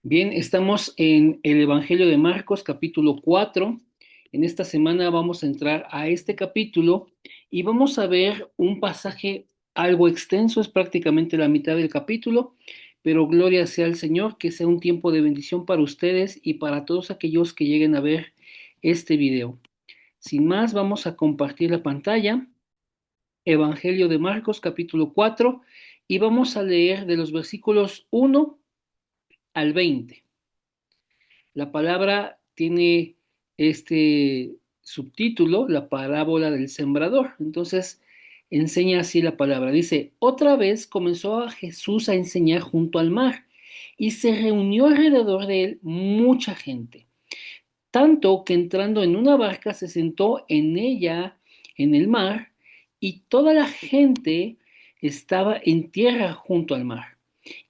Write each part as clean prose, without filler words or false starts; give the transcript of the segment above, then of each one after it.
Bien, estamos en el Evangelio de Marcos, capítulo 4. En esta semana vamos a entrar a este capítulo y vamos a ver un pasaje algo extenso, es prácticamente la mitad del capítulo, pero gloria sea al Señor, que sea un tiempo de bendición para ustedes y para todos aquellos que lleguen a ver este video. Sin más, vamos a compartir la pantalla, Evangelio de Marcos, capítulo 4, y vamos a leer de los versículos 1 al 20. La palabra tiene este subtítulo, la parábola del sembrador. Entonces, enseña así la palabra. Dice, otra vez comenzó a Jesús a enseñar junto al mar y se reunió alrededor de él mucha gente, tanto que entrando en una barca se sentó en ella, en el mar, y toda la gente estaba en tierra junto al mar.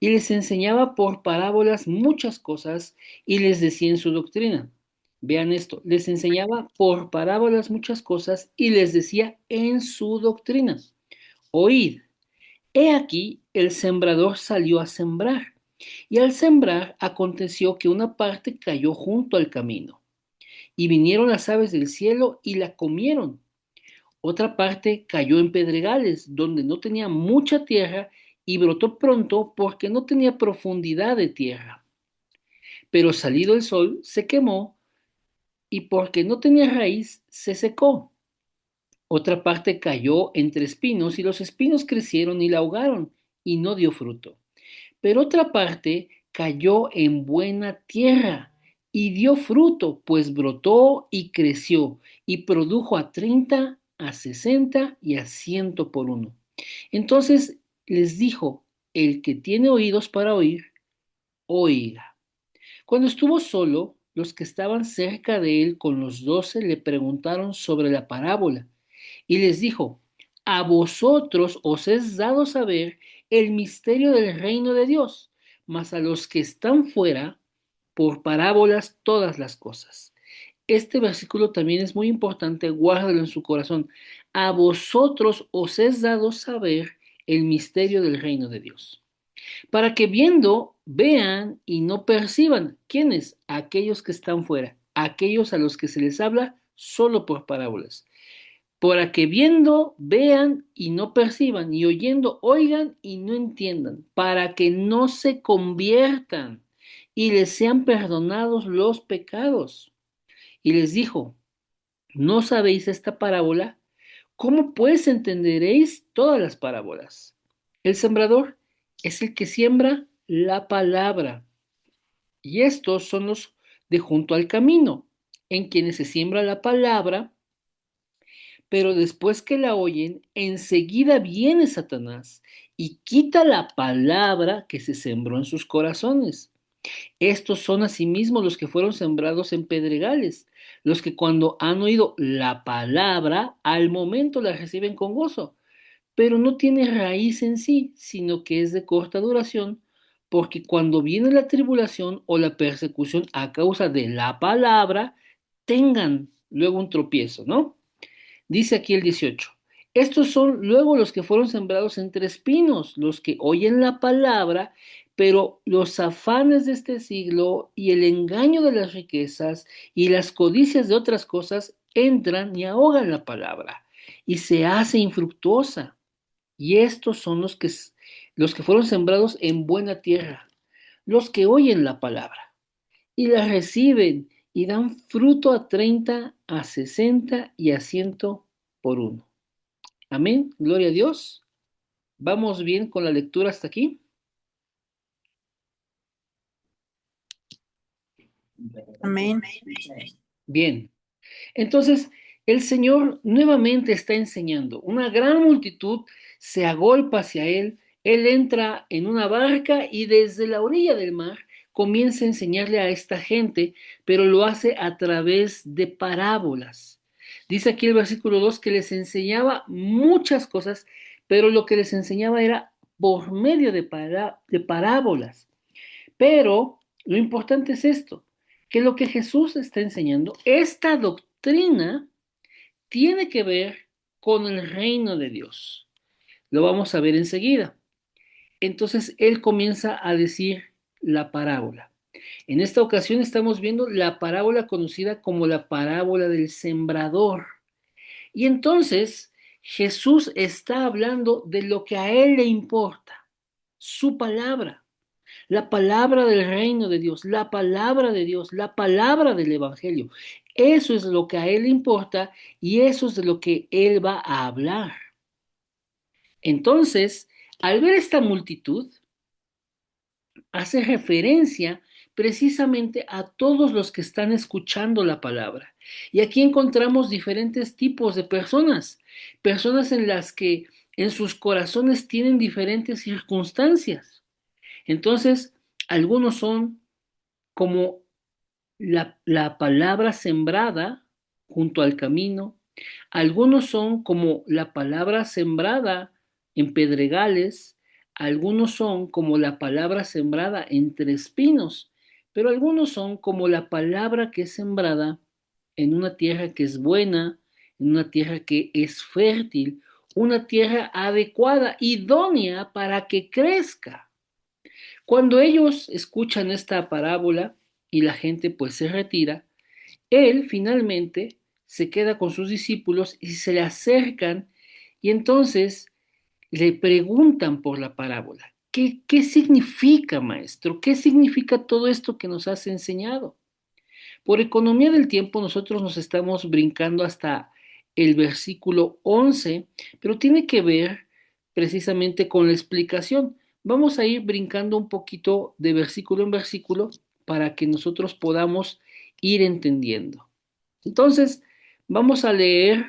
Y les enseñaba por parábolas muchas cosas y les decía en su doctrina. Vean esto, les enseñaba por parábolas muchas cosas y les decía en su doctrina. Oíd, he aquí el sembrador salió a sembrar. Y al sembrar aconteció que una parte cayó junto al camino y vinieron las aves del cielo y la comieron. Otra parte cayó en pedregales, donde no tenía mucha tierra y brotó pronto porque no tenía profundidad de tierra. Pero salido el sol, se quemó y porque no tenía raíz, se secó. Otra parte cayó entre espinos y los espinos crecieron y la ahogaron y no dio fruto. Pero otra parte cayó en buena tierra y dio fruto, pues brotó y creció y produjo a 30, a 60 y a 100 por uno. Entonces les dijo, el que tiene oídos para oír, oiga. Cuando estuvo solo, los que estaban cerca de él con los 12 le preguntaron sobre la parábola y les dijo, a vosotros os es dado saber el misterio del reino de Dios, mas a los que están fuera, por parábolas todas las cosas. Este versículo también es muy importante, guárdalo en su corazón. A vosotros os es dado saber el misterio del reino de Dios, para que viendo, vean y no perciban. ¿Quiénes? Aquellos que están fuera, aquellos a los que se les habla solo por parábolas, para que viendo vean y no perciban, y oyendo oigan y no entiendan, para que no se conviertan y les sean perdonados los pecados. Y les dijo, ¿no sabéis esta parábola? ¿Cómo pues entenderéis todas las parábolas? El sembrador es el que siembra la palabra, y estos son los de junto al camino, en quienes se siembra la palabra, pero después que la oyen, enseguida viene Satanás y quita la palabra que se sembró en sus corazones. Estos son asimismo los que fueron sembrados en pedregales, los que cuando han oído la palabra, al momento la reciben con gozo, pero no tiene raíz en sí, sino que es de corta duración, porque cuando viene la tribulación o la persecución a causa de la palabra, tengan luego un tropiezo, ¿no? Dice aquí el 18. Estos son luego los que fueron sembrados entre espinos, los que oyen la palabra, pero los afanes de este siglo y el engaño de las riquezas y las codicias de otras cosas entran y ahogan la palabra y se hace infructuosa. Y estos son los que fueron sembrados en buena tierra, los que oyen la palabra y la reciben y dan fruto a 30, a 60 y a 100 por uno. Amén, gloria a Dios. ¿Vamos bien con la lectura hasta aquí? Amén. Bien. Entonces, el Señor nuevamente está enseñando. Una gran multitud se agolpa hacia Él. Él entra en una barca y desde la orilla del mar comienza a enseñarle a esta gente, pero lo hace a través de parábolas. Dice aquí el versículo 2 que les enseñaba muchas cosas, pero lo que les enseñaba era por medio de parábolas. Pero lo importante es esto, que lo que Jesús está enseñando, esta doctrina tiene que ver con el reino de Dios. Lo vamos a ver enseguida. Entonces él comienza a decir la parábola. En esta ocasión estamos viendo la parábola conocida como la parábola del sembrador. Y entonces Jesús está hablando de lo que a él le importa, su palabra, la palabra del reino de Dios, la palabra de Dios, la palabra del Evangelio. Eso es lo que a él le importa y eso es de lo que él va a hablar. Entonces, al ver esta multitud, hace referencia precisamente a todos los que están escuchando la palabra. Y aquí encontramos diferentes tipos de personas, personas en las que en sus corazones tienen diferentes circunstancias. Entonces, algunos son como la palabra sembrada junto al camino, algunos son como la palabra sembrada en pedregales, algunos son como la palabra sembrada entre espinos, pero algunos son como la palabra que es sembrada en una tierra que es buena, en una tierra que es fértil, una tierra adecuada, idónea para que crezca. Cuando ellos escuchan esta parábola y la gente pues se retira, él finalmente se queda con sus discípulos y se le acercan y entonces le preguntan por la parábola. ¿Qué significa, maestro? ¿Qué significa todo esto que nos has enseñado? Por economía del tiempo, nosotros nos estamos brincando hasta el versículo 11, pero tiene que ver precisamente con la explicación. Vamos a ir brincando un poquito de versículo en versículo para que nosotros podamos ir entendiendo. Entonces, vamos a leer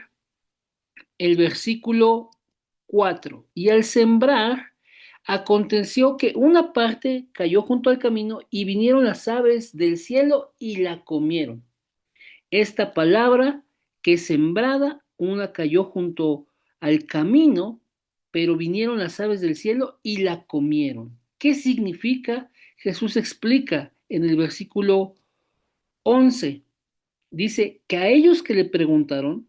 el versículo 4. Y al sembrar, aconteció que una parte cayó junto al camino y vinieron las aves del cielo y la comieron. Esta palabra que es sembrada, una cayó junto al camino, pero vinieron las aves del cielo y la comieron. ¿Qué significa? Jesús explica en el versículo 11. Dice que a ellos que le preguntaron,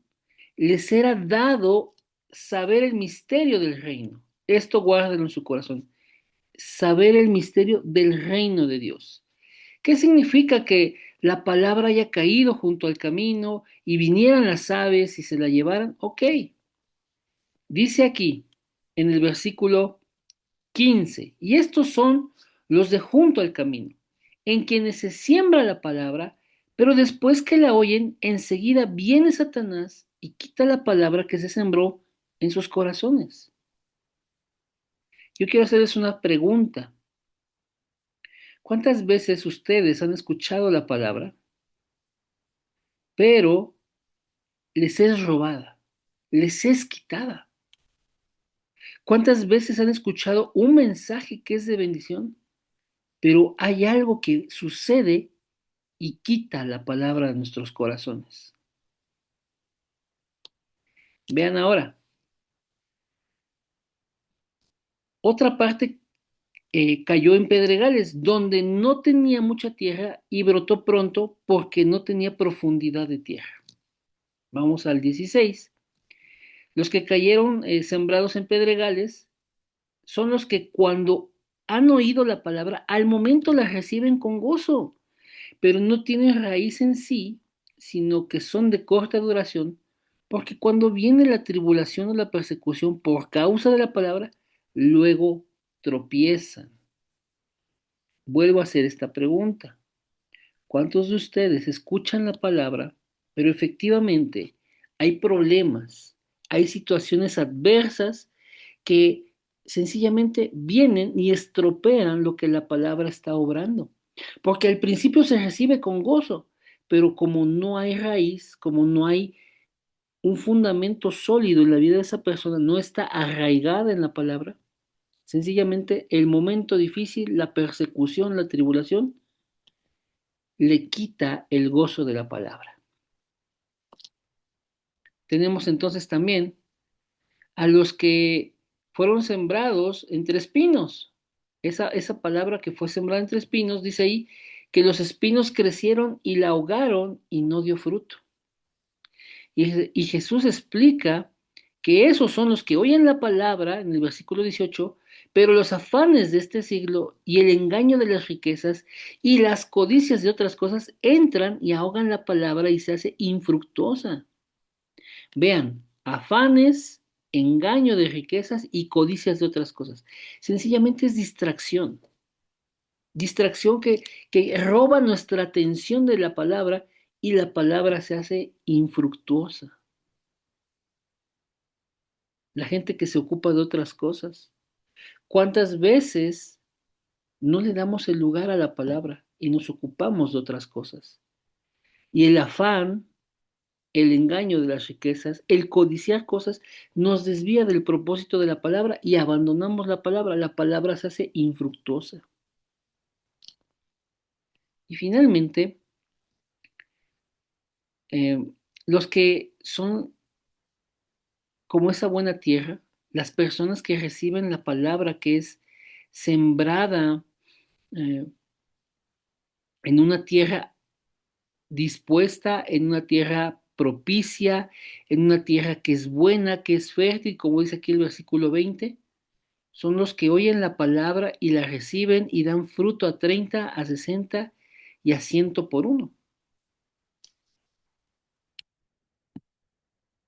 les era dado saber el misterio del reino. Esto guárdalo en su corazón. Saber el misterio del reino de Dios. ¿Qué significa que la palabra haya caído junto al camino y vinieran las aves y se la llevaran? Ok. Dice aquí en el versículo 15, y estos son los de junto al camino, en quienes se siembra la palabra, pero después que la oyen, enseguida viene Satanás y quita la palabra que se sembró en sus corazones. Yo quiero hacerles una pregunta. ¿Cuántas veces ustedes han escuchado la palabra, pero les es robada, les es quitada? ¿Cuántas veces han escuchado un mensaje que es de bendición, pero hay algo que sucede y quita la palabra de nuestros corazones? Vean ahora, otra parte cayó en pedregales, donde no tenía mucha tierra y brotó pronto porque no tenía profundidad de tierra. Vamos al 16. Los que cayeron sembrados en pedregales son los que cuando han oído la palabra, al momento la reciben con gozo, pero no tienen raíz en sí, sino que son de corta duración, porque cuando viene la tribulación o la persecución por causa de la palabra, luego tropiezan. Vuelvo a hacer esta pregunta. ¿Cuántos de ustedes escuchan la palabra, pero efectivamente hay problemas, hay situaciones adversas que sencillamente vienen y estropean lo que la palabra está obrando? Porque al principio se recibe con gozo, pero como no hay raíz, como no hay un fundamento sólido en la vida de esa persona, no está arraigada en la palabra, sencillamente el momento difícil, la persecución, la tribulación, le quita el gozo de la palabra. Tenemos entonces también a los que fueron sembrados entre espinos. Esa palabra que fue sembrada entre espinos, dice ahí, que los espinos crecieron y la ahogaron y no dio fruto. Y Jesús explica que esos son los que oyen la palabra en el versículo 18, Pero los afanes de este siglo y el engaño de las riquezas y las codicias de otras cosas entran y ahogan la palabra y se hace infructuosa. Vean, afanes, engaño de riquezas y codicias de otras cosas. Sencillamente es distracción. Distracción que roba nuestra atención de la palabra y la palabra se hace infructuosa. La gente que se ocupa de otras cosas. ¿Cuántas veces no le damos el lugar a la palabra y nos ocupamos de otras cosas? Y el afán, el engaño de las riquezas, el codiciar cosas, nos desvía del propósito de la palabra y abandonamos la palabra. La palabra se hace infructuosa. Y finalmente, eh, los que son como esa buena tierra, las personas que reciben la palabra que es sembrada eh, en una tierra dispuesta, en una tierra propicia, en una tierra que es buena, que es fértil, como dice aquí el versículo 20, son los que oyen la palabra y la reciben y dan fruto a 30, a 60 y a 100 por uno.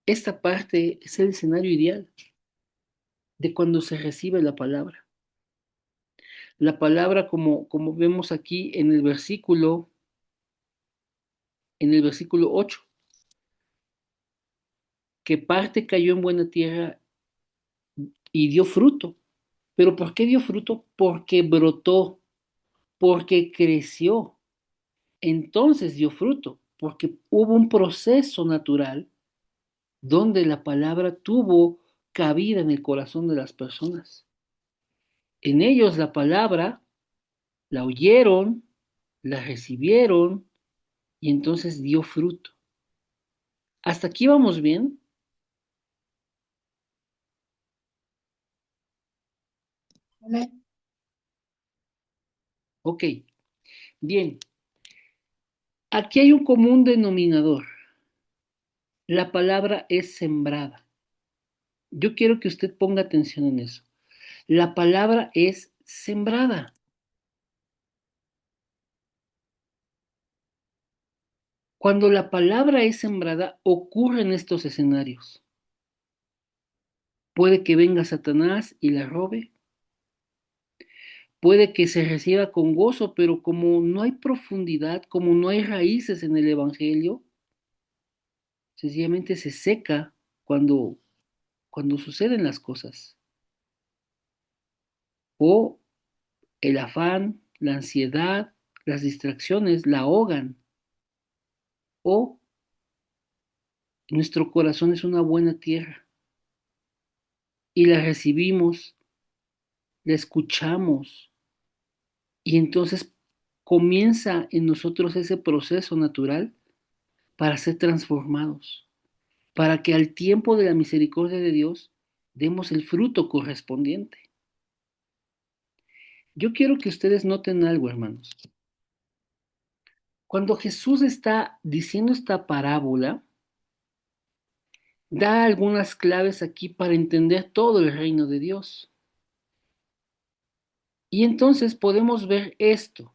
Esta parte es el escenario ideal de cuando se recibe la palabra. La palabra, como vemos aquí en el versículo 8, que parte cayó en buena tierra y dio fruto. ¿Pero por qué dio fruto? Porque brotó, porque creció. Entonces dio fruto, porque hubo un proceso natural donde la palabra tuvo cabida en el corazón de las personas. En ellos la palabra la oyeron, la recibieron y entonces dio fruto. ¿Hasta aquí vamos bien? Amén. Ok, bien. Aquí hay un común denominador. La palabra es sembrada. Yo quiero que usted ponga atención en eso. La palabra es sembrada. Cuando la palabra es sembrada, ocurren estos escenarios. Puede que venga Satanás y la robe, puede que se reciba con gozo, pero como no hay profundidad, como no hay raíces en el Evangelio, sencillamente se seca cuando, cuando suceden las cosas. O el afán, la ansiedad, las distracciones la ahogan. O nuestro corazón es una buena tierra y la recibimos, la escuchamos y entonces comienza en nosotros ese proceso natural para ser transformados, para que al tiempo de la misericordia de Dios demos el fruto correspondiente. Yo quiero que ustedes noten algo, hermanos. Cuando Jesús está diciendo esta parábola, da algunas claves aquí para entender todo el reino de Dios. Y entonces podemos ver esto.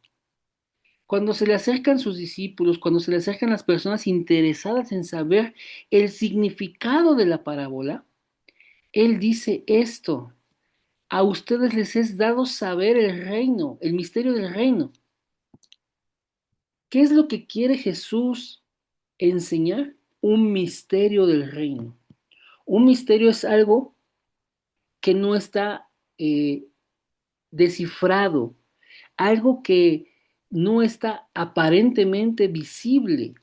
Cuando se le acercan sus discípulos, cuando se le acercan las personas interesadas en saber el significado de la parábola, Él dice esto: a ustedes les es dado saber el reino, el misterio del reino. ¿Qué es lo que quiere Jesús enseñar? Un misterio del reino. Un misterio es algo que no está descifrado, algo que no está aparentemente visible,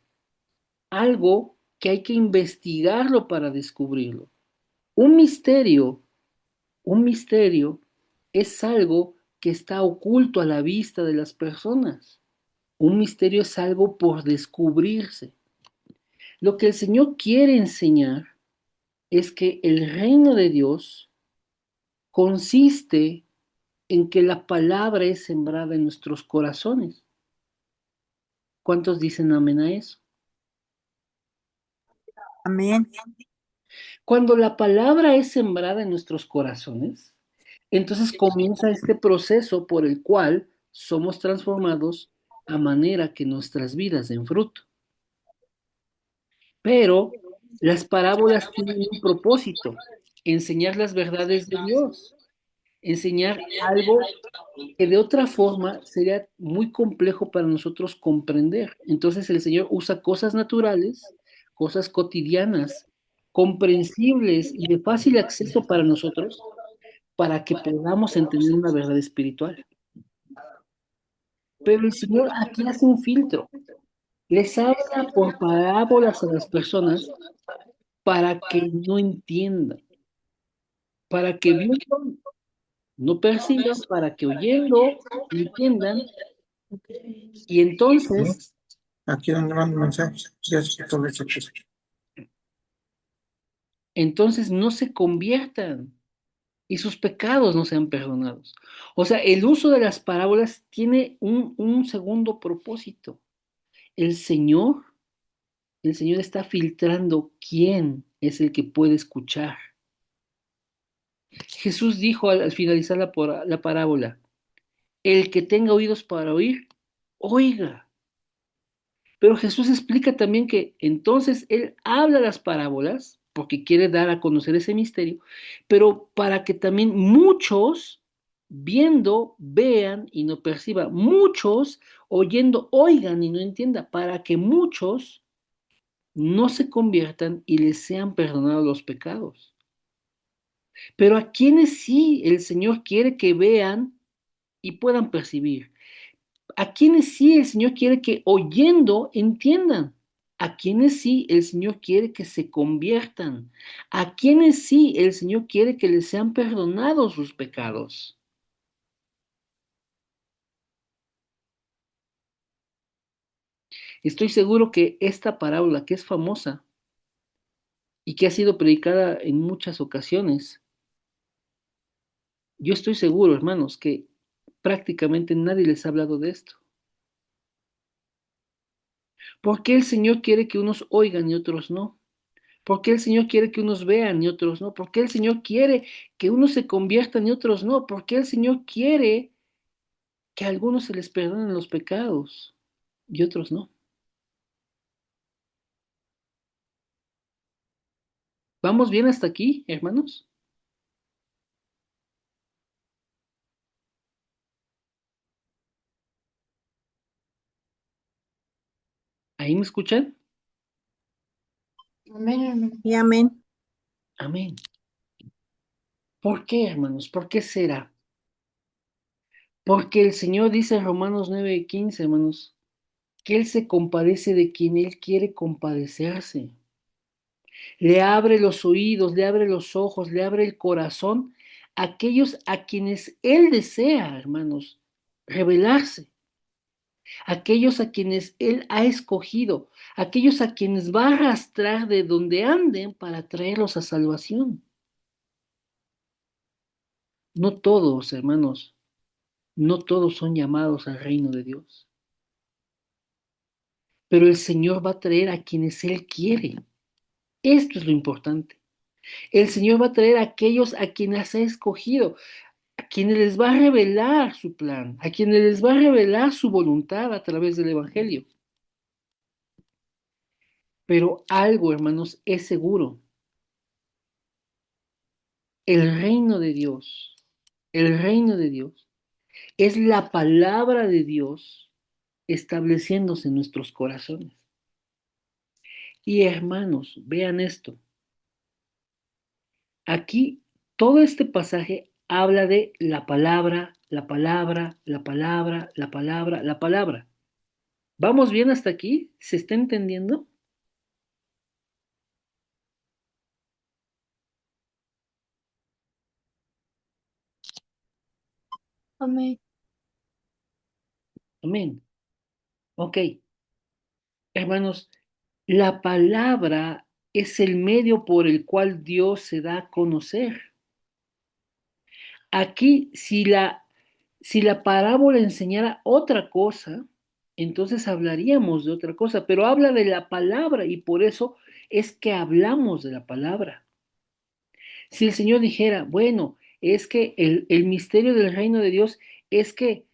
algo que hay que investigarlo para descubrirlo. Un misterio, un misterio es algo que está oculto a la vista de las personas. Un misterio es algo por descubrirse. Lo que el Señor quiere enseñar es que el reino de Dios consiste en que la palabra es sembrada en nuestros corazones. ¿Cuántos dicen amén a eso? Amén. Cuando la palabra es sembrada en nuestros corazones, Entonces comienza este proceso por el cual somos transformados a manera que nuestras vidas den fruto. Pero las parábolas tienen un propósito, enseñar las verdades de Dios, enseñar algo que de otra forma sería muy complejo para nosotros comprender. Entonces el Señor usa cosas naturales, cosas cotidianas, comprensibles y de fácil acceso para nosotros, para que podamos entender una verdad espiritual. Pero el Señor aquí hace un filtro. Les habla por parábolas a las personas para que no entiendan, para que viendo no perciban, para que oyendo entiendan, y ¿Sí? entonces, Aquí donde mando mensajes, ya se quitó esa cosa. entonces no se conviertan y sus pecados no sean perdonados. O sea, el uso de las parábolas tiene un segundo propósito. El Señor, el Señor está filtrando quién es el que puede escuchar. Jesús dijo al finalizar la parábola, el que tenga oídos para oír, oiga. Pero Jesús explica también que entonces Él habla las parábolas porque quiere dar a conocer ese misterio, pero para que también muchos viendo, vean y no perciban, muchos oyendo, oigan y no entiendan, para que muchos no se conviertan y les sean perdonados los pecados. Pero a quienes sí el Señor quiere que vean y puedan percibir. A quienes sí el Señor quiere que oyendo entiendan. A quienes sí el Señor quiere que se conviertan. A quienes sí el Señor quiere que les sean perdonados sus pecados. Estoy seguro que esta parábola que es famosa y que ha sido predicada en muchas ocasiones, yo estoy seguro, hermanos, que prácticamente nadie les ha hablado de esto. ¿Por qué el Señor quiere que unos oigan y otros no? ¿Por qué el Señor quiere que unos vean y otros no? ¿Por qué el Señor quiere que unos se conviertan y otros no? ¿Por qué el Señor quiere que a algunos se les perdonen los pecados y otros no? ¿Vamos bien hasta aquí, hermanos? ¿Ahí me escuchan? Amén, hermano. Y amén. Amén. ¿Por qué, hermanos? ¿Por qué será? Porque el Señor dice en Romanos 9:15, hermanos, que Él se compadece de quien Él quiere compadecerse. Le abre los oídos, le abre los ojos, le abre el corazón a aquellos a quienes Él desea, hermanos, revelarse, aquellos a quienes Él ha escogido, aquellos a quienes va a arrastrar de donde anden para traerlos a salvación. No todos, hermanos, no todos son llamados al reino de Dios, pero el Señor va a traer a quienes Él quiere. Esto es lo importante. El Señor va a traer a aquellos a quienes ha escogido, a quienes les va a revelar su plan, a quienes les va a revelar su voluntad a través del Evangelio. Pero algo, hermanos, es seguro. El reino de Dios, el reino de Dios es la palabra de Dios estableciéndose en nuestros corazones. Y hermanos, vean esto. Aquí todo este pasaje habla de la palabra, la palabra, la palabra, la palabra, la palabra. ¿Vamos bien hasta aquí? ¿Se está entendiendo? Amén. Amén. Ok, hermanos, la palabra es el medio por el cual Dios se da a conocer. Aquí, si la parábola enseñara otra cosa, entonces hablaríamos de otra cosa, pero habla de la palabra y por eso es que hablamos de la palabra. Si el Señor dijera, bueno, es que el misterio del reino de Dios es que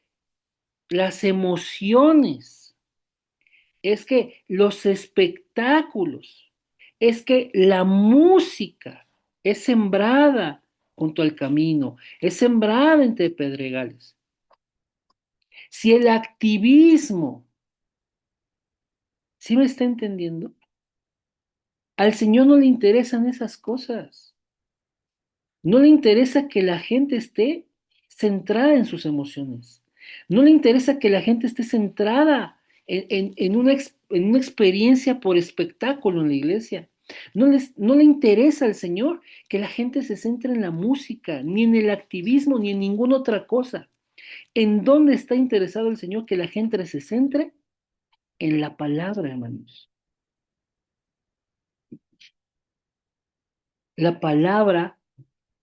las emociones, es que los espectáculos, es que la música es sembrada junto al camino, es sembrada entre pedregales. Si el activismo, ¿sí me está entendiendo? Al Señor no le interesan esas cosas. No le interesa que la gente esté centrada en sus emociones. No le interesa que la gente esté centrada en una experiencia por espectáculo en la iglesia. No le interesa al Señor que la gente se centre en la música, ni en el activismo, ni en ninguna otra cosa. ¿En dónde está interesado el Señor que la gente se centre? En la palabra, hermanos. La palabra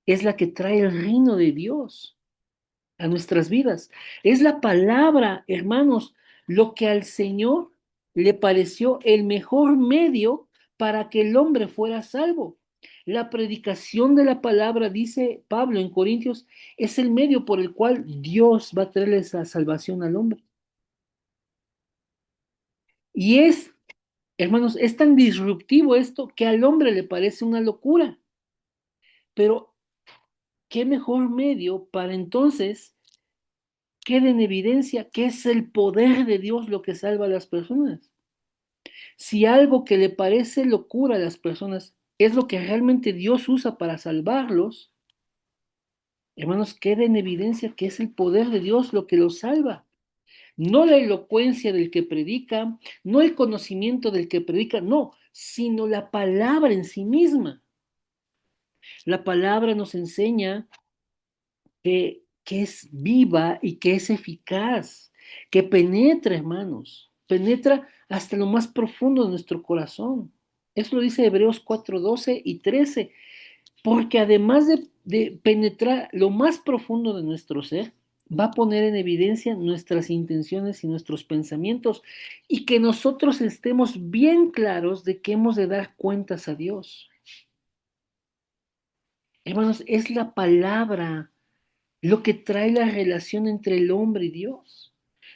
es la que trae el reino de Dios a nuestras vidas. Es la palabra, hermanos, lo que al Señor le pareció el mejor medio para que el hombre fuera salvo. La predicación de la palabra, dice Pablo en Corintios, es el medio por el cual Dios va a traerle esa salvación al hombre. Y es, hermanos, es tan disruptivo esto que al hombre le parece una locura. Pero, ¿qué mejor medio para entonces quede en evidencia que es el poder de Dios lo que salva a las personas? Si algo que le parece locura a las personas es lo que realmente Dios usa para salvarlos, hermanos, queda en evidencia que es el poder de Dios lo que los salva. No la elocuencia del que predica, no el conocimiento del que predica, no, sino la palabra en sí misma. La palabra nos enseña que es viva y que es eficaz, que penetra, hermanos, penetra hasta lo más profundo de nuestro corazón. Eso lo dice Hebreos 4:12 y 13, porque además de penetrar lo más profundo de nuestro ser, va a poner en evidencia nuestras intenciones y nuestros pensamientos y que nosotros estemos bien claros de que hemos de dar cuentas a Dios. Hermanos, es la palabra lo que trae la relación entre el hombre y Dios.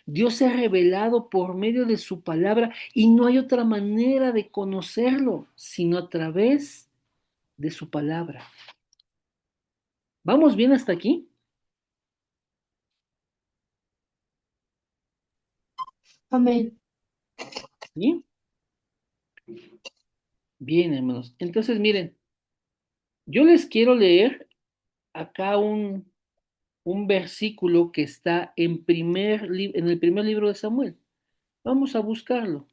Dios se ha revelado por medio de su palabra y no hay otra manera de conocerlo sino a través de su palabra. ¿Vamos bien hasta aquí? Amén. ¿Sí? Bien, hermanos. Entonces, miren, yo les quiero leer acá un versículo que está en el primer libro de Samuel. Vamos a buscarlo.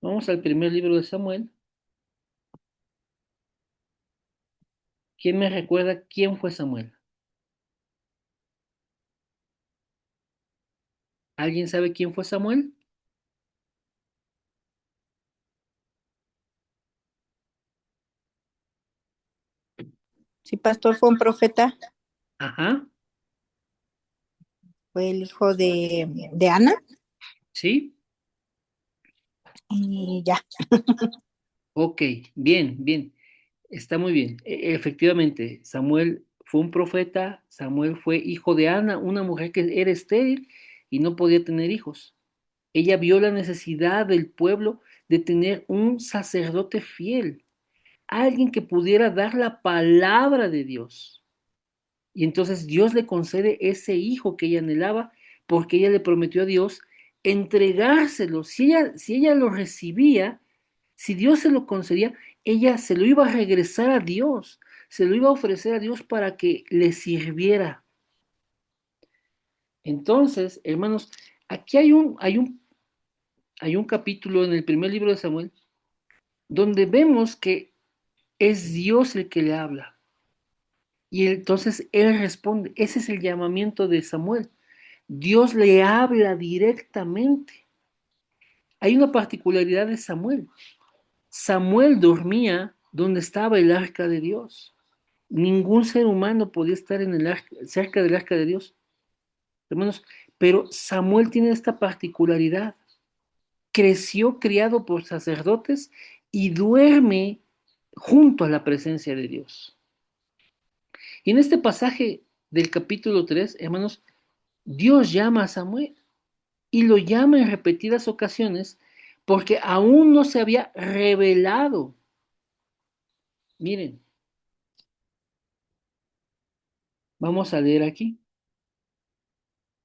Vamos al primer libro de Samuel. ¿Quién me recuerda quién fue Samuel? ¿Alguien sabe quién fue Samuel? Sí, pastor fue un profeta, Ajá, fue el hijo de Ana sí. y ya. Ok, bien, bien. Está muy bien. Efectivamente, Samuel fue un profeta, Samuel fue hijo de Ana, una mujer que era estéril y no podía tener hijos. Ella vio la necesidad del pueblo de tener un sacerdote fiel, alguien que pudiera dar la palabra de Dios. Y entonces Dios le concede ese hijo que ella anhelaba porque ella le prometió a Dios entregárselo. Si ella lo recibía, si Dios se lo concedía, ella se lo iba a regresar a Dios, se lo iba a ofrecer a Dios para que le sirviera. Entonces, hermanos, aquí hay un capítulo en el primer libro de Samuel donde vemos que es Dios el que le habla. Y entonces él responde. Ese es el llamamiento de Samuel. Dios le habla directamente. Hay una particularidad de Samuel. Samuel dormía donde estaba el arca de Dios. Ningún ser humano podía estar cerca del arca de Dios. Hermanos, Pero Samuel tiene esta particularidad. Creció criado por sacerdotes y duerme junto a la presencia de Dios. Y en este pasaje del capítulo 3, hermanos, Dios llama a Samuel y lo llama en repetidas ocasiones porque aún no se había revelado. Miren, vamos a leer aquí.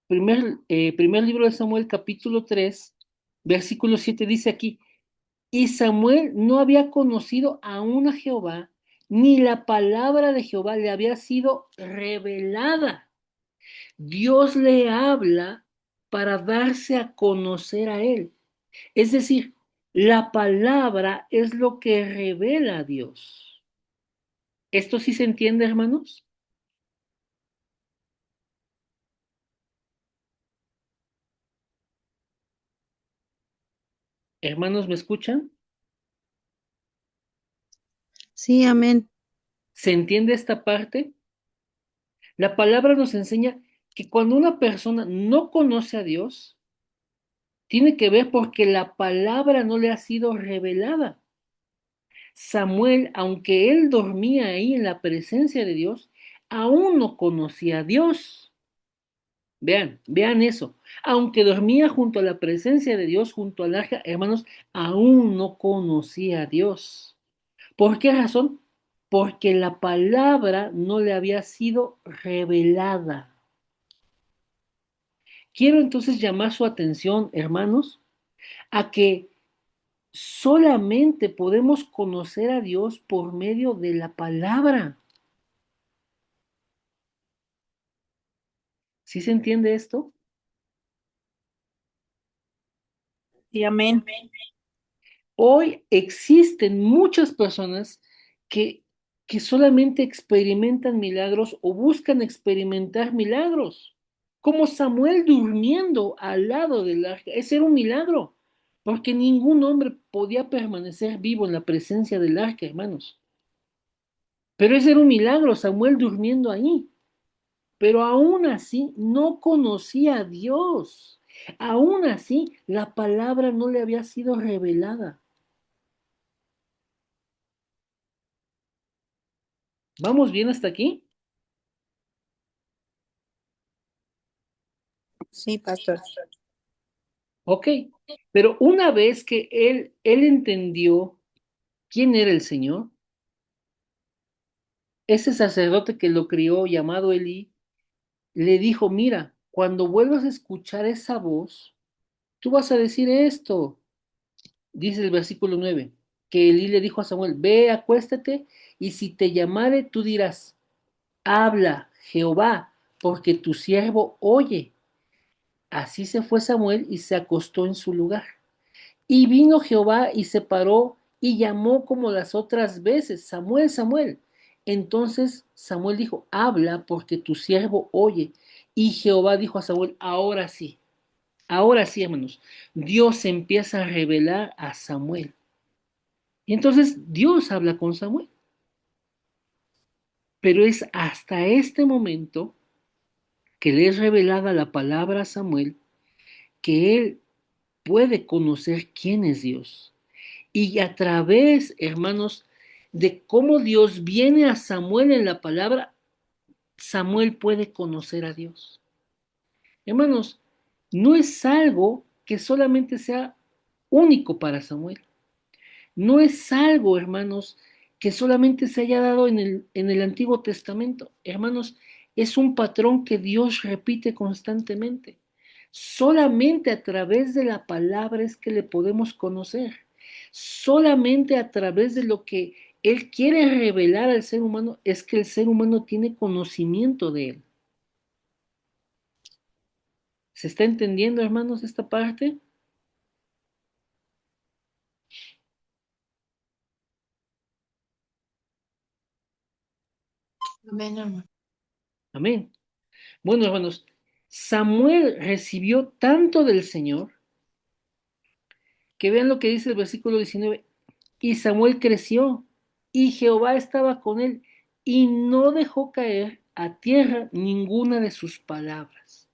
Primer libro de Samuel, capítulo 3, versículo 7 dice aquí, y Samuel no había conocido aún a Jehová, ni la palabra de Jehová le había sido revelada. Dios le habla para darse a conocer a él. Es decir, la palabra es lo que revela a Dios. ¿Esto sí se entiende, hermanos? Hermanos, ¿me escuchan? Sí, amén. ¿Se entiende esta parte? La palabra nos enseña que cuando una persona no conoce a Dios, tiene que ver porque la palabra no le ha sido revelada. Samuel, aunque él dormía ahí en la presencia de Dios, aún no conocía a Dios. Vean eso. Aunque dormía junto a la presencia de Dios, junto al arca, hermanos, aún no conocía a Dios. ¿Por qué razón? Porque la palabra no le había sido revelada. Quiero entonces llamar su atención, hermanos, a que solamente podemos conocer a Dios por medio de la palabra. ¿Sí se entiende esto? Sí, amén. Hoy existen muchas personas que, que solamente experimentan milagros o buscan experimentar milagros, como Samuel durmiendo al lado del arca. Ese era un milagro, porque ningún hombre podía permanecer vivo en la presencia del arca, hermanos. Pero ese era un milagro, Samuel durmiendo ahí. Pero aún así no conocía a Dios. Aún así la palabra no le había sido revelada. ¿Vamos bien hasta aquí? Sí, pastor. Ok. Pero una vez que él entendió quién era el Señor, ese sacerdote que lo crió llamado Elí, le dijo, mira, cuando vuelvas a escuchar esa voz, tú vas a decir esto. Dice el versículo 9 que Elí le dijo a Samuel, ve, acuéstate, y si te llamare, tú dirás, habla, Jehová, porque tu siervo oye. Así se fue Samuel y se acostó en su lugar. Y vino Jehová y se paró y llamó como las otras veces, Samuel, Samuel. Entonces Samuel dijo, habla, porque tu siervo oye. Y Jehová dijo a Samuel, ahora sí, hermanos, Dios empieza a revelar a Samuel. Y entonces Dios habla con Samuel. Pero es hasta este momento que le es revelada la palabra a Samuel que él puede conocer quién es Dios. Y a través, hermanos, de cómo Dios viene a Samuel en la palabra, Samuel puede conocer a Dios. Hermanos, no es algo que solamente sea único para Samuel. No es algo, hermanos, que solamente se haya dado en el Antiguo Testamento. Hermanos, es un patrón que Dios repite constantemente. Solamente a través de la palabra es que le podemos conocer. Solamente a través de lo que Él quiere revelar al ser humano es que el ser humano tiene conocimiento de Él. ¿Se está entendiendo, hermanos, esta parte? Amén, hermano. Amén. Bueno, hermanos, Samuel recibió tanto del Señor que vean lo que dice el versículo 19. Y Samuel creció, y Jehová estaba con él, y no dejó caer a tierra ninguna de sus palabras.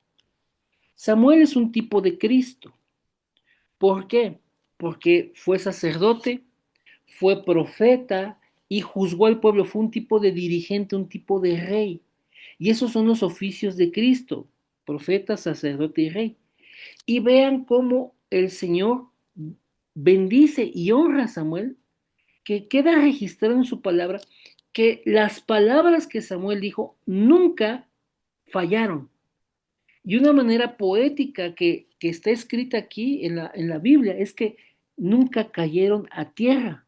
Samuel es un tipo de Cristo. ¿Por qué? Porque fue sacerdote, fue profeta y juzgó al pueblo, fue un tipo de dirigente, un tipo de rey. Y esos son los oficios de Cristo, profeta, sacerdote y rey. Y vean cómo el Señor bendice y honra a Samuel, que queda registrado en su palabra, que las palabras que Samuel dijo nunca fallaron. Y una manera poética que está escrita aquí en la Biblia es que nunca cayeron a tierra.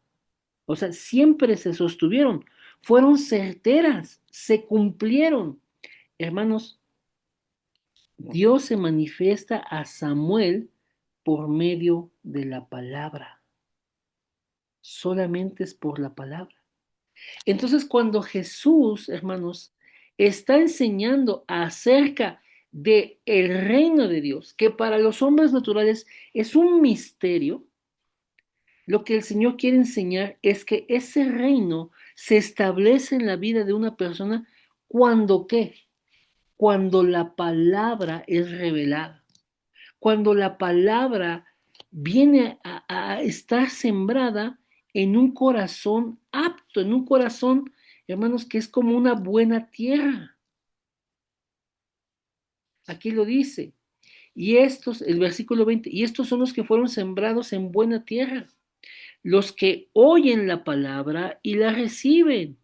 O sea, siempre se sostuvieron, fueron certeras, se cumplieron. Hermanos, Dios se manifiesta a Samuel por medio de la palabra. Solamente es por la palabra. Entonces, cuando Jesús, hermanos, está enseñando acerca de el reino de Dios, que para los hombres naturales es un misterio, lo que el Señor quiere enseñar es que ese reino se establece en la vida de una persona cuando ¿qué? Cuando la palabra es revelada, cuando la palabra viene a estar sembrada en un corazón apto, en un corazón, hermanos, que es como una buena tierra. Aquí lo dice. Y estos, el versículo 20, y estos son los que fueron sembrados en buena tierra, los que oyen la palabra y la reciben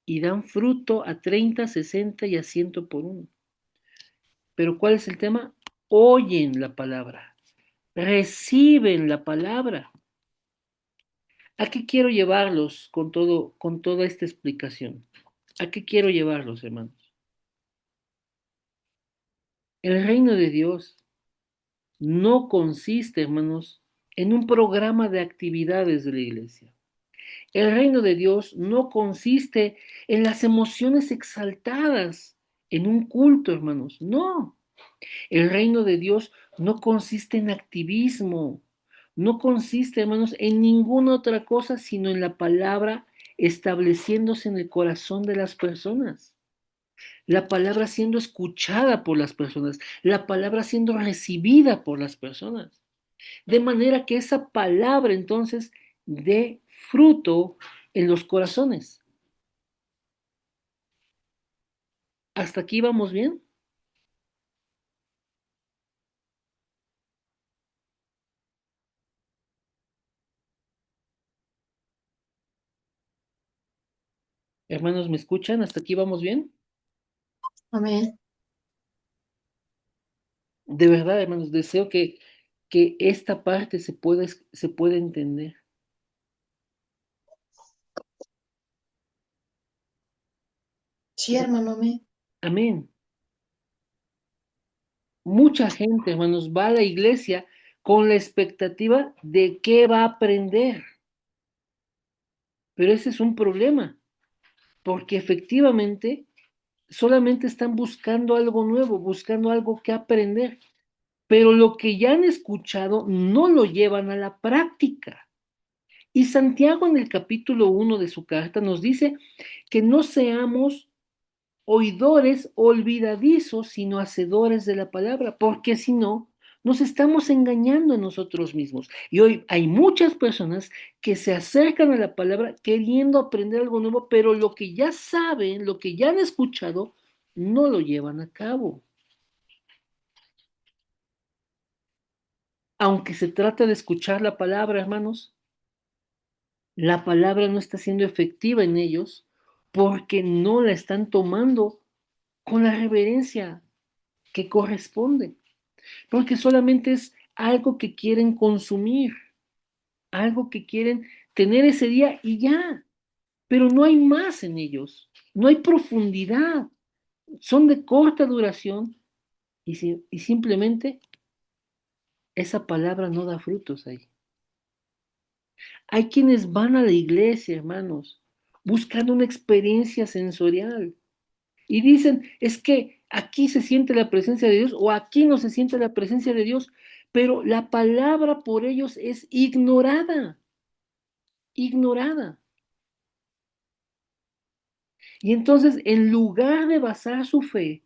y dan fruto a 30, 60 y a 100 por uno. Pero ¿cuál es el tema? Oyen la palabra, reciben la palabra. ¿A qué quiero llevarlos con toda esta explicación? ¿A qué quiero llevarlos, hermanos? El reino de Dios no consiste, hermanos, en un programa de actividades de la iglesia. El reino de Dios no consiste en las emociones exaltadas en un culto, hermanos. No. El reino de Dios no consiste en activismo. No consiste, hermanos, en ninguna otra cosa sino en la palabra estableciéndose en el corazón de las personas. La palabra siendo escuchada por las personas. La palabra siendo recibida por las personas. De manera que esa palabra entonces dé fruto en los corazones. ¿Hasta aquí vamos bien? Hermanos, ¿me escuchan? ¿Hasta aquí vamos bien? Amén. De verdad, hermanos, deseo que esta parte se pueda entender. Sí, hermano, amén. Amén. Mucha gente, hermanos, va a la iglesia con la expectativa de qué va a aprender. Pero ese es un problema, porque efectivamente solamente están buscando algo nuevo, buscando algo que aprender. Pero lo que ya han escuchado no lo llevan a la práctica. Y Santiago en el capítulo 1 de su carta nos dice que no seamos oidores olvidadizos, sino hacedores de la palabra, porque si no, nos estamos engañando a nosotros mismos. Y hoy hay muchas personas que se acercan a la palabra queriendo aprender algo nuevo, pero lo que ya saben, lo que ya han escuchado, no lo llevan a cabo. Aunque se trata de escuchar la palabra, hermanos, la palabra no está siendo efectiva en ellos porque no la están tomando con la reverencia que corresponde, porque solamente es algo que quieren consumir, algo que quieren tener ese día y ya, pero no hay más en ellos, no hay profundidad, son de corta duración y simplemente esa palabra no da frutos ahí. Hay quienes van a la iglesia, hermanos, buscando una experiencia sensorial y dicen, es que aquí se siente la presencia de Dios o aquí no se siente la presencia de Dios, pero la palabra por ellos es ignorada, ignorada. Y entonces, en lugar de basar su fe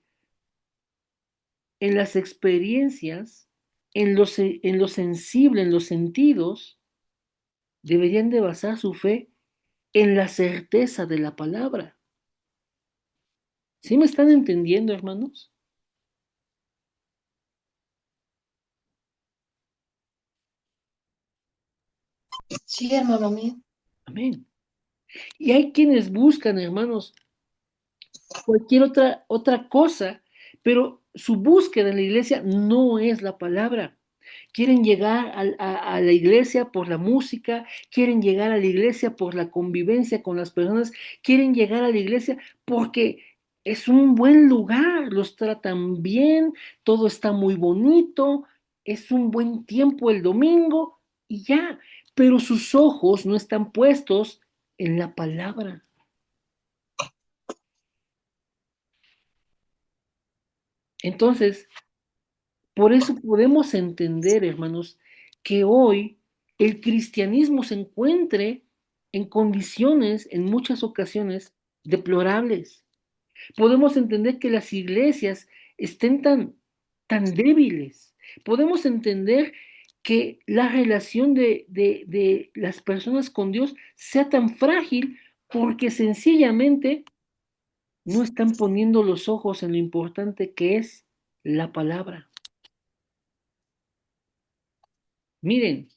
en las experiencias, en lo sensible, en los sentidos, deberían de basar su fe en la certeza de la palabra. ¿Sí me están entendiendo, hermanos? Sí, hermano mío. Amén. Y hay quienes buscan, hermanos, cualquier otra cosa, pero su búsqueda en la iglesia no es la palabra. Quieren llegar a la iglesia por la música, quieren llegar a la iglesia por la convivencia con las personas, quieren llegar a la iglesia porque es un buen lugar, los tratan bien, todo está muy bonito, es un buen tiempo el domingo y ya, pero sus ojos no están puestos en la palabra. Entonces, por eso podemos entender, hermanos, que hoy el cristianismo se encuentre en condiciones, en muchas ocasiones, deplorables. Podemos entender que las iglesias estén tan débiles. Podemos entender que la relación de las personas con Dios sea tan frágil porque sencillamente no están poniendo los ojos en lo importante que es la palabra. Miren,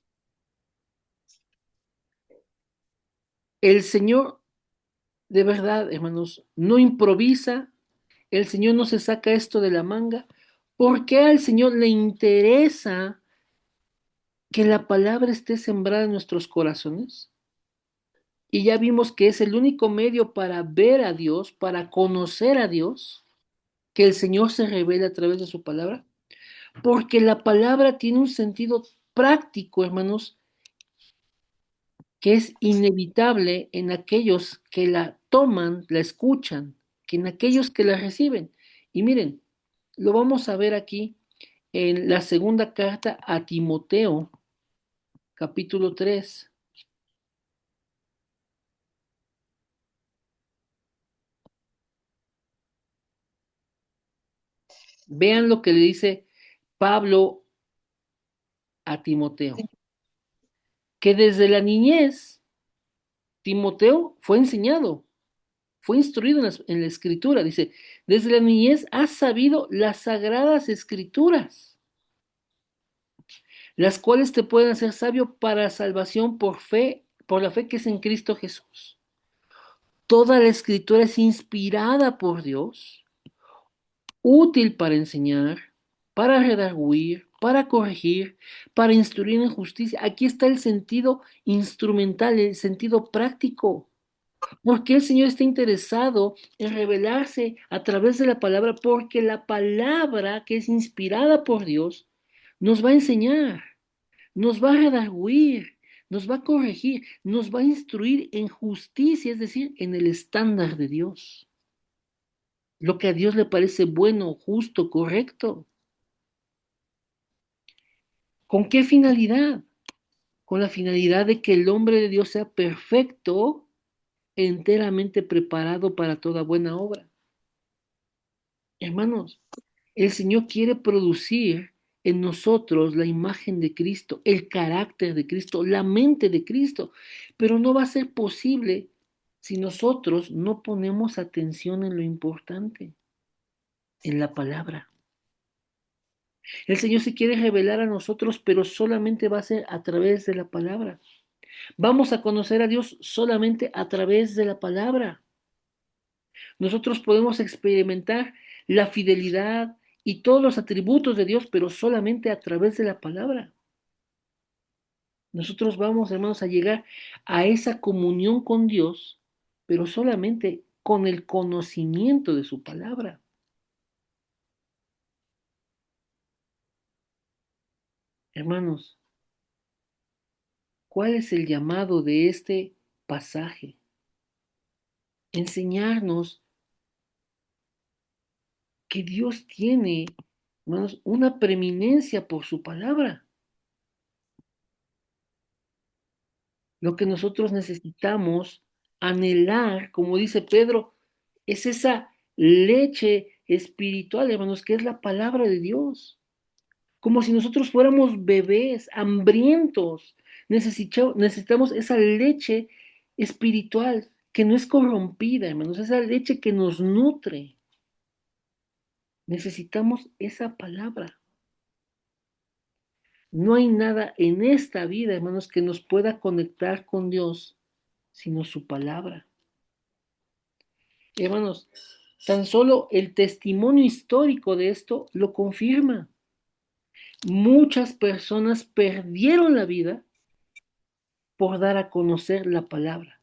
el Señor, de verdad, hermanos, no improvisa, el Señor no se saca esto de la manga, porque al Señor le interesa que la palabra esté sembrada en nuestros corazones. Y ya vimos que es el único medio para ver a Dios, para conocer a Dios, que el Señor se revela a través de su palabra, porque la palabra tiene un sentido práctico, hermanos, que es inevitable en aquellos que la toman, la escuchan, que en aquellos que la reciben. Y miren, lo vamos a ver aquí en la segunda carta a Timoteo, capítulo 3. Vean lo que le dice Pablo a Timoteo, que desde la niñez Timoteo fue enseñado, fue instruido en la escritura. Dice, desde la niñez has sabido las sagradas escrituras, las cuales te pueden hacer sabio para salvación por fe, por la fe que es en Cristo Jesús. Toda la escritura es inspirada por Dios, útil para enseñar, para redarguir, para corregir, para instruir en justicia. Aquí está el sentido instrumental, el sentido práctico. Porque el Señor está interesado en revelarse a través de la palabra, porque la palabra que es inspirada por Dios nos va a enseñar, nos va a redarguir, nos va a corregir, nos va a instruir en justicia, es decir, en el estándar de Dios. Lo que a Dios le parece bueno, justo, correcto. ¿Con qué finalidad? Con la finalidad de que el hombre de Dios sea perfecto, enteramente preparado para toda buena obra. Hermanos, el Señor quiere producir en nosotros la imagen de Cristo, el carácter de Cristo, la mente de Cristo, pero no va a ser posible si nosotros no ponemos atención en lo importante, en la palabra. El Señor se quiere revelar a nosotros, pero solamente va a ser a través de la palabra. Vamos a conocer a Dios solamente a través de la palabra. Nosotros podemos experimentar la fidelidad y todos los atributos de Dios, pero solamente a través de la palabra. Nosotros vamos, hermanos, a llegar a esa comunión con Dios, pero solamente con el conocimiento de su palabra. Hermanos, ¿cuál es el llamado de este pasaje? Enseñarnos que Dios tiene, hermanos, una preeminencia por su palabra. Lo que nosotros necesitamos anhelar, como dice Pedro, es esa leche, espiritual, hermanos, que es la palabra de Dios. Como si nosotros fuéramos bebés hambrientos. Necesitamos esa leche espiritual que no es corrompida, hermanos, esa leche que nos nutre. Necesitamos esa palabra. No hay nada en esta vida, hermanos, que nos pueda conectar con Dios, sino su palabra. Hermanos, tan solo el testimonio histórico de esto lo confirma. Muchas personas perdieron la vida por dar a conocer la palabra,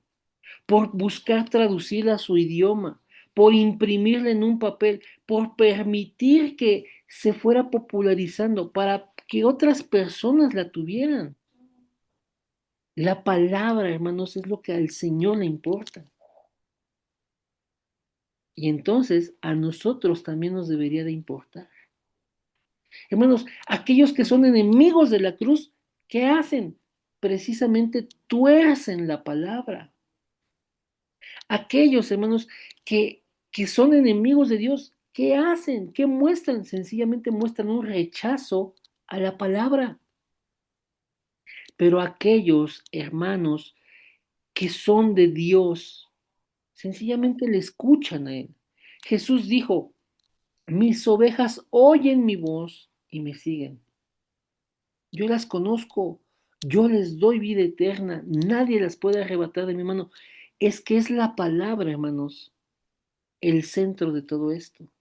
por buscar traducirla a su idioma, por imprimirla en un papel, por permitir que se fuera popularizando para que otras personas la tuvieran. La palabra, hermanos, es lo que al Señor le importa. Y entonces a nosotros también nos debería de importar. Hermanos, aquellos que son enemigos de la cruz, ¿qué hacen? Precisamente tuercen la palabra. Aquellos, hermanos, que son enemigos de Dios, ¿qué hacen? ¿Qué muestran? Sencillamente muestran un rechazo a la palabra. Pero aquellos, hermanos, que son de Dios, sencillamente le escuchan a Él. Jesús dijo, mis ovejas oyen mi voz y me siguen. Yo las conozco, yo les doy vida eterna, nadie las puede arrebatar de mi mano. Es que es la palabra, hermanos, el centro de todo esto.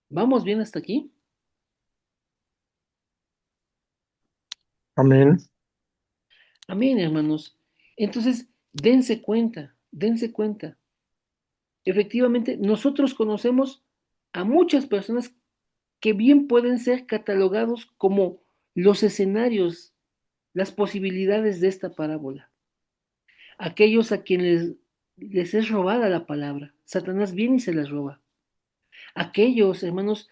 ¿Vamos bien hasta aquí? Amén. Amén, hermanos. Entonces, dense cuenta, dense cuenta. Efectivamente, nosotros conocemos a muchas personas que bien pueden ser catalogados como los escenarios, las posibilidades de esta parábola. Aquellos a quienes les es robada la palabra. Satanás viene y se las roba. Aquellos, hermanos,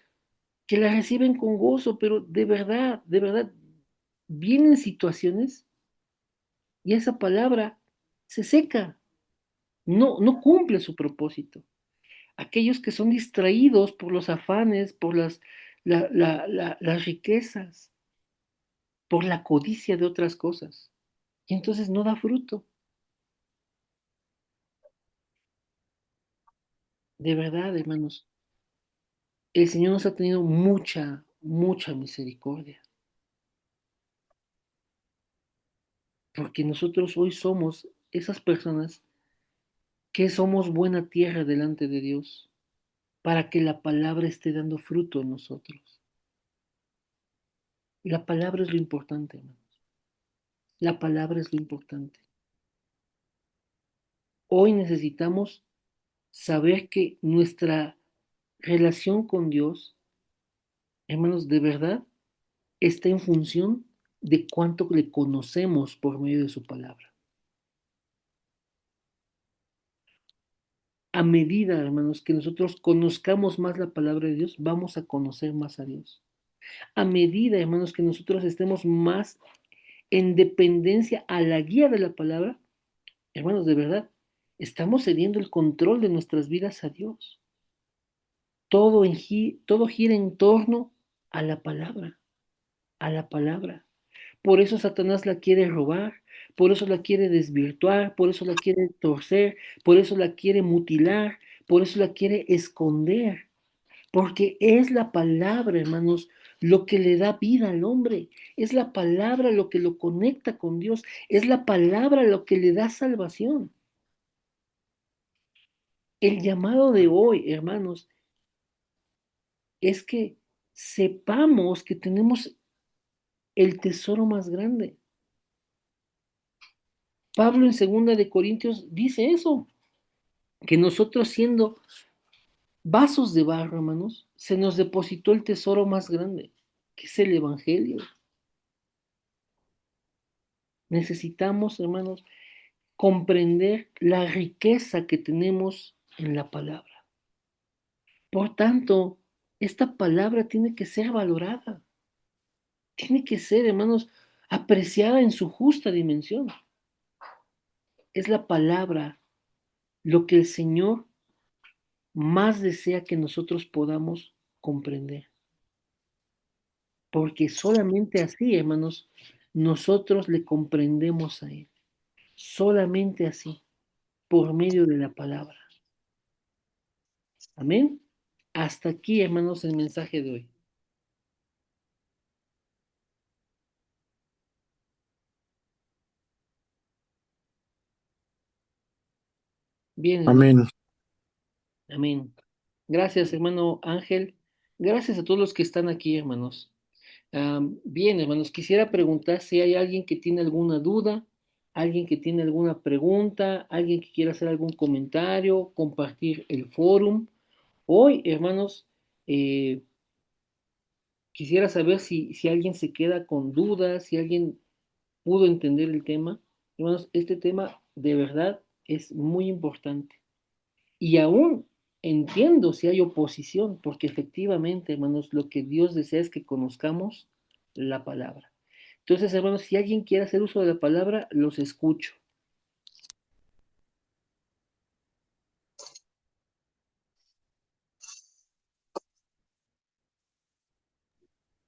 que la reciben con gozo, pero de verdad, vienen situaciones y esa palabra se seca, no cumple su propósito. Aquellos que son distraídos por los afanes, por las riquezas, por la codicia de otras cosas. Y entonces no da fruto. De verdad, hermanos, el Señor nos ha tenido mucha, mucha misericordia. Porque nosotros hoy somos esas personas que somos buena tierra delante de Dios para que la palabra esté dando fruto en nosotros. La palabra es lo importante, hermanos. La palabra es lo importante. Hoy necesitamos saber que nuestra relación con Dios, hermanos, de verdad está en función de cuánto le conocemos por medio de su palabra. A medida, hermanos, que nosotros conozcamos más la palabra de Dios, vamos a conocer más a Dios. A medida, hermanos, que nosotros estemos más en dependencia a la guía de la palabra, hermanos, de verdad, estamos cediendo el control de nuestras vidas a Dios. Todo gira en torno a la palabra, a la palabra. Por eso Satanás la quiere robar, por eso la quiere desvirtuar, por eso la quiere torcer, por eso la quiere mutilar, por eso la quiere esconder. Porque es la palabra, hermanos, lo que le da vida al hombre. Es la palabra lo que lo conecta con Dios. Es la palabra lo que le da salvación. El llamado de hoy, hermanos, es que sepamos que tenemos el tesoro más grande. Pablo en segunda de Corintios dice eso, que nosotros siendo vasos de barro, hermanos, se nos depositó el tesoro más grande, que es el Evangelio. Necesitamos, hermanos, comprender la riqueza que tenemos en la palabra. Por tanto, esta palabra tiene que ser valorada, tiene que ser, hermanos, apreciada en su justa dimensión. Es la palabra lo que el Señor más desea que nosotros podamos comprender. Porque solamente así, hermanos, nosotros le comprendemos a Él. Solamente así, por medio de la palabra. Amén. Hasta aquí, hermanos, el mensaje de hoy. Bien, hermano. Amén. Amén. Gracias, hermano Ángel. Gracias a todos los que están aquí, hermanos. Bien, hermanos, quisiera preguntar si hay alguien que tiene alguna duda, alguien que tiene alguna pregunta, alguien que quiera hacer algún comentario, compartir el fórum. Hoy, hermanos, eh, quisiera saber si alguien se queda con dudas, si alguien pudo entender el tema. Hermanos, este tema de verdad es muy importante. Y aún entiendo si hay oposición, porque efectivamente, hermanos, lo que Dios desea es que conozcamos la palabra. Entonces, hermanos, si alguien quiere hacer uso de la palabra, los escucho.